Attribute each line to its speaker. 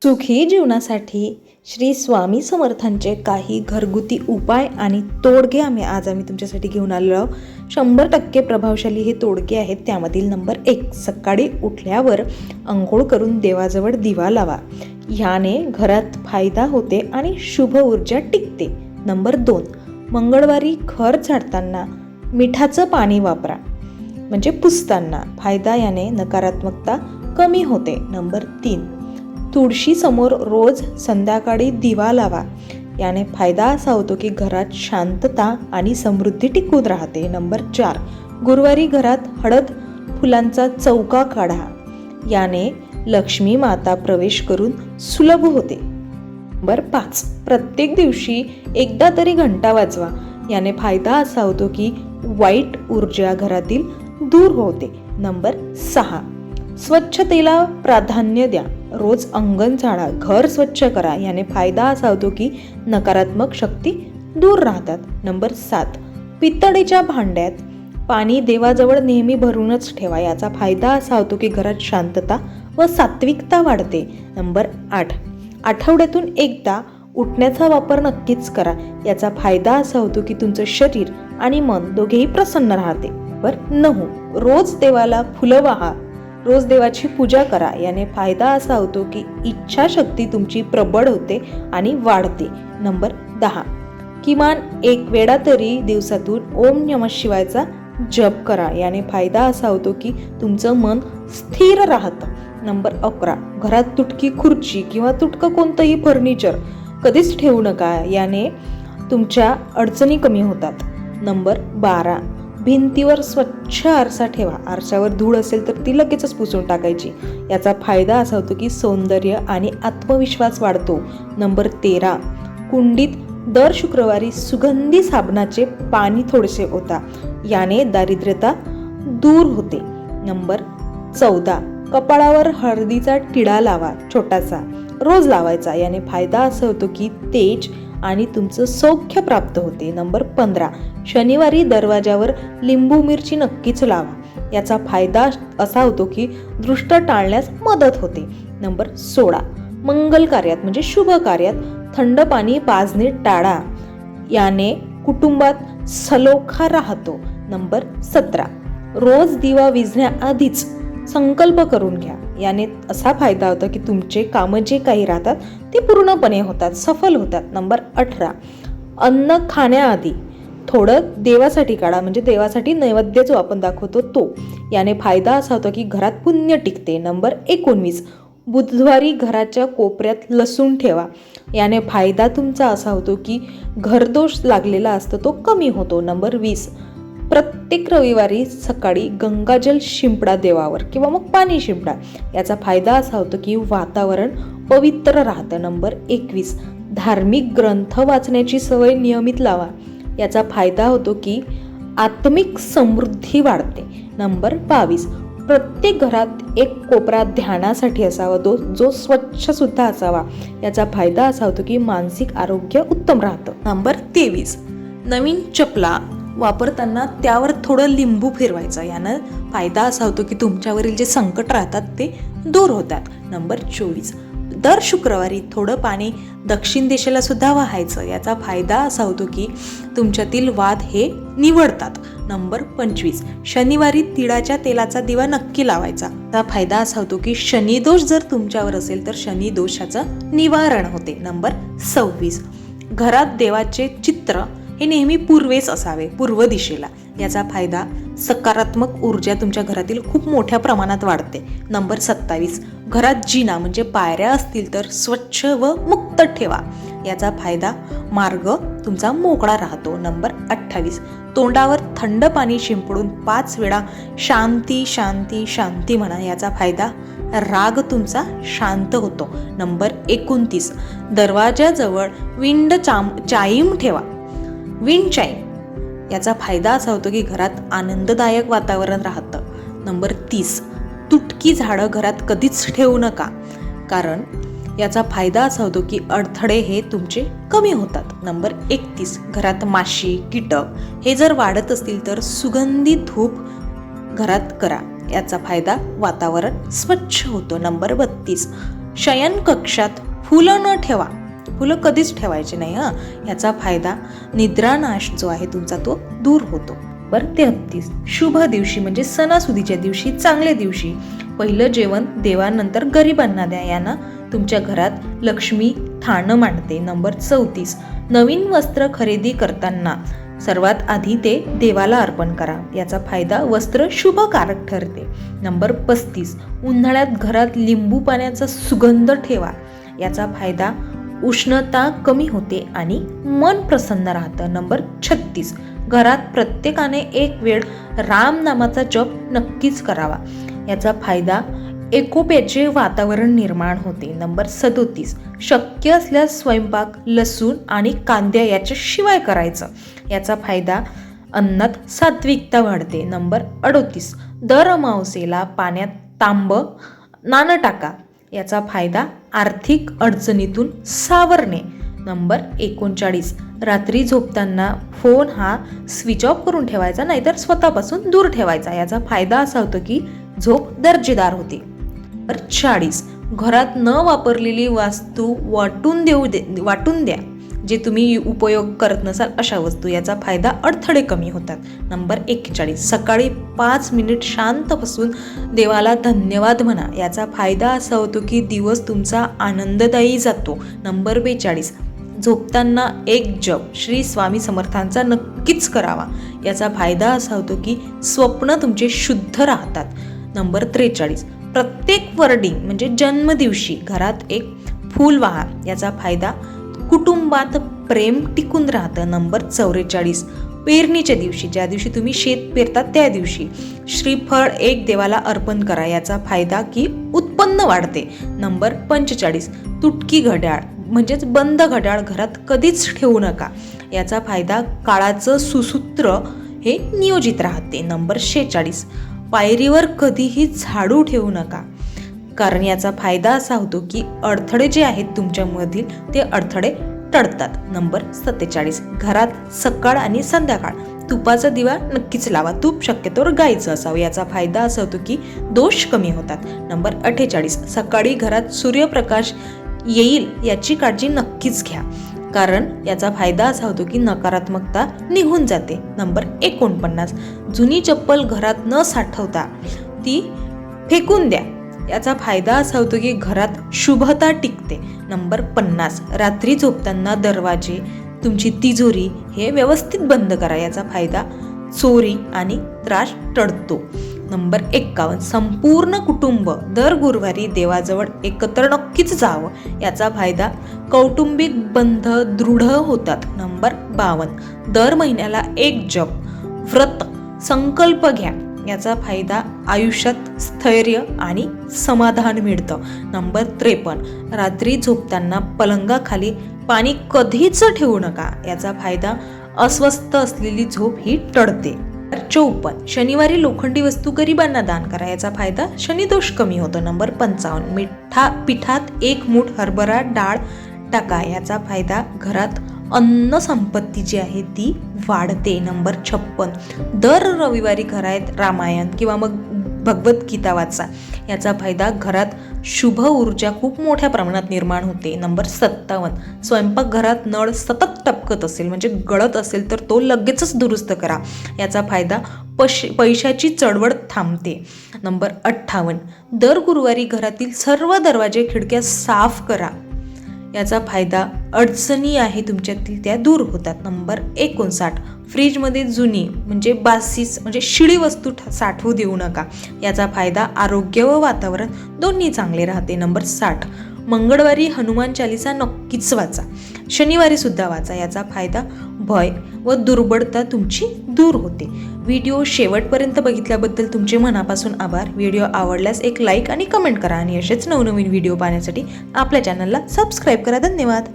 Speaker 1: सुखी जीवनासाठी श्री स्वामी समर्थांचे काही घरगुती उपाय आणि तोडगे आम्ही तुमच्यासाठी घेऊन आलेलो आहोत. 100% प्रभावशाली हे तोडगे आहेत. त्यामधील नंबर 1, सकाळी उठल्यावर अंघोळ करून देवाजवळ दिवा लावा. ह्याने घरात फायदा होते आणि शुभ ऊर्जा टिकते. नंबर 2, मंगळवारी घर झाडताना मिठाचं पाणी वापरा, म्हणजे पुसताना. फायदा याने नकारात्मकता कमी होते. नंबर 3, तुळशी समोर रोज संध्याकाळी दिवा लावा. याने फायदा असा होतो की घरात शांतता आणि समृद्धी टिकून राहते. नंबर 4, गुरुवारी घरात हळद फुलांचा चौका काढा. याने लक्ष्मी माता प्रवेश करून सुलभ होते. नंबर 5, प्रत्येक दिवशी एकदा तरी घंटा वाजवा. याने फायदा असा होतो की वाईट ऊर्जा घरातील दूर होते. नंबर 6, स्वच्छतेला प्राधान्य द्या. रोज अंगण झाडा, घर स्वच्छ करा. याने फायदा असा होतो की नकारात्मक शक्ती दूर राहतात. नंबर 7, पितळेच्या भांड्यात पाणी देवाजवळ नेहमी भरूनच ठेवा. याचा फायदा असा होतो की घरात शांतता व सात्विकता वाढते. नंबर 8, आठवड्यातून एकदा उठण्याचा वापर नक्कीच करा. याचा फायदा असा होतो की तुमचं शरीर आणि मन दोघेही प्रसन्न राहते. नंबर 9, रोज देवाला फुलं वाहा. रोज देवाची पूजा करा. याने फायदा असा होतो की इच्छाशक्ती तुमची प्रबळ होते आणि वाढते. नंबर 10, किमान 1 वेळा तरी दिवसातून ओम नमः शिवायचा जप करा. याने फायदा असा होतो की तुमचं मन स्थिर राहतं. नंबर 11, घरात तुटकी खुर्ची किंवा तुटकं कोणतंही फर्निचर कधीच ठेवू नका. याने तुमच्या अडचणी कमी होतात. नंबर 12, भिंतीवर स्वच्छ आरसा ठेवा. आरशावर धूळ असेल तर ती लगेचच पुसून टाकायची. याचा फायदा असा होतो की सौंदर्य आणि आत्मविश्वास वाढतो. नंबर 13, कुंडीत दर शुक्रवारी सुगंधी साबणाचे पाणी थोडेसे ओता. याने दारिद्र्यता दूर होते. नंबर 14, कपाळावर हळदीचा टिळा लावा, छोटासा, रोज लावायचा. याने फायदा असा होतो की तेज आणि तुमचं सौख्य प्राप्त होते. नंबर 15, शनिवारी दरवाजावर लिंबू मिरची नक्कीच लावा. याचा फायदा असा होतो की दृष्ट टाळण्यास मदत होते. नंबर 16, मंगल कार्यात म्हणजे शुभ कार्यात थंड पाणी पाजणे टाळा. याने कुटुंबात सलोखा राहतो. नंबर 17, रोज दिवा विझण्याआधीच संकल्प करून घ्या. याने असा फायदा होतो की तुमचे कामं जे काही राहतात ते पूर्णपणे होतात, सफल होतात. नंबर 18, अन्न खाण्याआधी थोडं देवासाठी काढा, म्हणजे देवासाठी नैवेद्य जो आपण दाखवतो तो. याने फायदा असा होतो की घरात पुण्य टिकते. नंबर 19, बुधवारी घराच्या कोपऱ्यात लसूण ठेवा. याने फायदा तुमचा असा होतो की घरदोष लागलेला असतो तो कमी होतो. नंबर 20, प्रत्येक रविवारी सकाळी गंगाजल शिंपडा देवावर किंवा मग पाणी शिंपडा. याचा फायदा असा होतो की वातावरण पवित्र राहतं. नंबर 21, धार्मिक ग्रंथ वाचण्याची सवय नियमित लावा. याचा फायदा होतो की आत्मिक समृद्धी वाढते. नंबर 22, प्रत्येक घरात एक कोपरा ध्यानासाठी असावा, जो स्वच्छ सुद्धा असावा. याचा फायदा असा होतो की मानसिक आरोग्य उत्तम राहतं. नंबर 23, नवीन चपला वापरताना त्यावर थोडं लिंबू फिरवायचं. यानं फायदा असा होतो की तुमच्यावरील जे संकट राहतात ते दूर होतात. नंबर 24, दर शुक्रवारी थोडं पाणी दक्षिण दिशेला सुद्धा वाहायचं. याचा फायदा असा होतो की तुमच्यातील वाद हे निवडतात. नंबर 25, शनिवारी तिळाच्या तेलाचा दिवा नक्की लावायचा. त्याचा फायदा असा होतो की शनिदोष जर तुमच्यावर असेल तर शनिदोषाचं निवारण होते. नंबर 26, घरात देवाचे चित्र हे नेहमी पूर्वेस असावे, पूर्व दिशेला. याचा फायदा सकारात्मक ऊर्जा तुमच्या घरातील खूप मोठ्या प्रमाणात वाढते. नंबर 27, घरात जिना म्हणजे पायऱ्या असतील तर स्वच्छ व मुक्त ठेवा. याचा फायदा मार्ग तुमचा मोकळा राहतो. नंबर 28, तोंडावर थंड पाणी शिंपडून 5 वेळा शांती शांती शांती म्हणा. याचा फायदा राग तुमचा शांत होतो. नंबर 29, दरवाजाजवळ विंड चाईम ठेवा, विंड चाईम. याचा फायदा असा होतो की घरात आनंददायक वातावरण राहतं. नंबर 30, तुटकी झाडं घरात कधीच ठेवू नका, कारण याचा फायदा असा होतो की अडथळे हे तुमचे कमी होतात. नंबर 31, घरात माशी कीटक हे जर वाढत असतील तर सुगंधी धूप घरात करा. याचा फायदा वातावरण स्वच्छ होतं. नंबर 32, शयन कक्षात फुलं न ठेवा, फुलं कधीच ठेवायचे नाही याचा फायदा निद्रानाश जो आहे तुमचा तो दूर होतो. नंबर 33 शुभ दिवशी म्हणजे सणासुदीच्या दिवशी, चांगल्या दिवशी पहिलं जेवण देवानंतर गरिबांना द्या, यानं तुमच्या घरात लक्ष्मी ठाणं मांडते. नंबर 34 नवीन वस्त्र खरेदी करताना सर्वात आधी ते देवाला अर्पण करा, याचा फायदा वस्त्र शुभकारक ठरते. नंबर 35 उन्हाळ्यात घरात लिंबू पाण्याचा सुगंध ठेवा, याचा फायदा उष्णता कमी होते आणि मन प्रसन्न राहतं. नंबर 36 घरात प्रत्येकाने एक वेळ राम नामाचा जप नक्कीच करावा, याचा फायदा एकोप्याचे वातावरण निर्माण होते. नंबर 37 शक्य असल्यास स्वयंपाक लसूण आणि कांद्या याच्याशिवाय करायचं, याचा फायदा अन्नात सात्विकता वाढते. नंबर 38 दर अमावस्येला पाण्यात तांब नाणं टाका, याचा फायदा आर्थिक अडचणीतून सावरणे. नंबर 39 रात्री झोपताना फोन हा स्विच ऑफ करून ठेवायचा, नाहीतर स्वतःपासून दूर ठेवायचा, याचा फायदा असा होतो की झोप दर्जेदार होते. नंबर 40 घरात न वापरलेली वस्तू वाटून द्या, जे तुम्ही उपयोग करत नसाल अशा वस्तू, याचा फायदा अडथळे कमी होतात. नंबर 41 सकाळी 5 मिनिट शांत बसून देवाला धन्यवाद म्हणा, याचा फायदा असा होतो की दिवस तुमचा आनंददायी जातो. नंबर 42 झोपताना एक जप श्री स्वामी समर्थांचा नक्कीच करावा, याचा फायदा असा होतो की स्वप्न तुमचे शुद्ध राहतात. नंबर 43 प्रत्येक वर्डिंग म्हणजे जन्मदिवशी घरात एक फूल वाहा, याचा फायदा कुटुंबात प्रेम टिकून राहतं. नंबर 44 पेरणीच्या दिवशी, ज्या दिवशी तुम्ही शेत पेरतात त्या दिवशी श्रीफळ एक देवाला अर्पण करा, याचा फायदा की उत्पन्न वाढते. नंबर 45 तुटकी घड्याळ म्हणजेच बंद घड्याळ घरात कधीच ठेवू नका, याचा फायदा काळाचं सुसूत्र हे नियोजित राहते. नंबर 46 पायरीवर कधीही झाडू ठेवू नका, कारण याचा फायदा असा होतो की अडथळे जे आहेत तुमच्यामधील ते अडथळे टळतात. नंबर 47 घरात सकाळ आणि संध्याकाळ तुपाचा दिवा नक्कीच लावा, तूप शक्यतोवर गायचं असावं, याचा फायदा असा होतो की दोष कमी होतात. नंबर 48 सकाळी घरात सूर्यप्रकाश येईल याची काळजी नक्कीच घ्या, कारण याचा फायदा असा होतो की नकारात्मकता निघून जाते. नंबर 49 जुनी चप्पल घरात न साठवता ती फेकून द्या, याचा फायदा असा होतो की घरात शुभता टिकते. नंबर 50 रात्री झोपताना दरवाजे तुमची तिजोरी हे व्यवस्थित बंद करा, याचा फायदा चोरी आणि त्रास टळतो. नंबर 51 संपूर्ण कुटुंब दर गुरुवारी देवाजवळ एकत्र नक्कीच जावं, याचा फायदा कौटुंबिक बंध दृढ होतात. नंबर 52 दर महिन्याला एक जप व्रत संकल्प घ्या, याचा फायदा आयुष्यात स्थैर्य आणि समाधान मिळतं. नंबर 53 रात्री झोपताना पलंगाखाली पाणी कधीच ठेवू नका, याचा फायदा अस्वस्थ असलेली झोप ही टळते. 54 शनिवारी लोखंडी वस्तू गरिबांना दान करा, याचा फायदा शनिदोष कमी होतो. नंबर 55 पिठात एक मूठ हरभरा डाळ टाका, याचा फायदा घरात अन्न संपत्ती जी आहे ती वाढते. नंबर 56 दर रविवारी घरात रामायण किंवा मग भगवद्गीता वाचा, याचा फायदा घरात शुभ ऊर्जा खूप मोठ्या प्रमाणात निर्माण होते. नंबर 57 स्वयंपाकघरात नळ सतत टपकत असेल म्हणजे गळत असेल तर तो लगेचच दुरुस्त करा, याचा फायदा पैशाची चळवळ थांबते. नंबर 58 दर गुरुवारी घरातील सर्व दरवाजे खिडक्या साफ करा, याचा फायदा अडचणी आहे तुमच्यातील त्या दूर होतात. नंबर 59 फ्रीजमध्ये जुनी म्हणजे बासीस म्हणजे शिळी वस्तू साठवू देऊ नका, याचा फायदा आरोग्य व वातावरण दोन्ही चांगले राहते. नंबर 60 मंगळवारी हनुमान चालीसा नक्कीच वाचा, शनिवारी सुद्धा वाचा, याचा फायदा भय व दुर्बळता तुमची दूर होते. व्हिडिओ शेवटपर्यंत बघितल्याबद्दल तुमचे मनापासून आभार. व्हिडिओ आवडल्यास एक लाईक आणि कमेंट करा आणि असेच नवनवीन व्हिडिओ पाहण्यासाठी आपल्या चॅनलला सबस्क्राईब करा. धन्यवाद.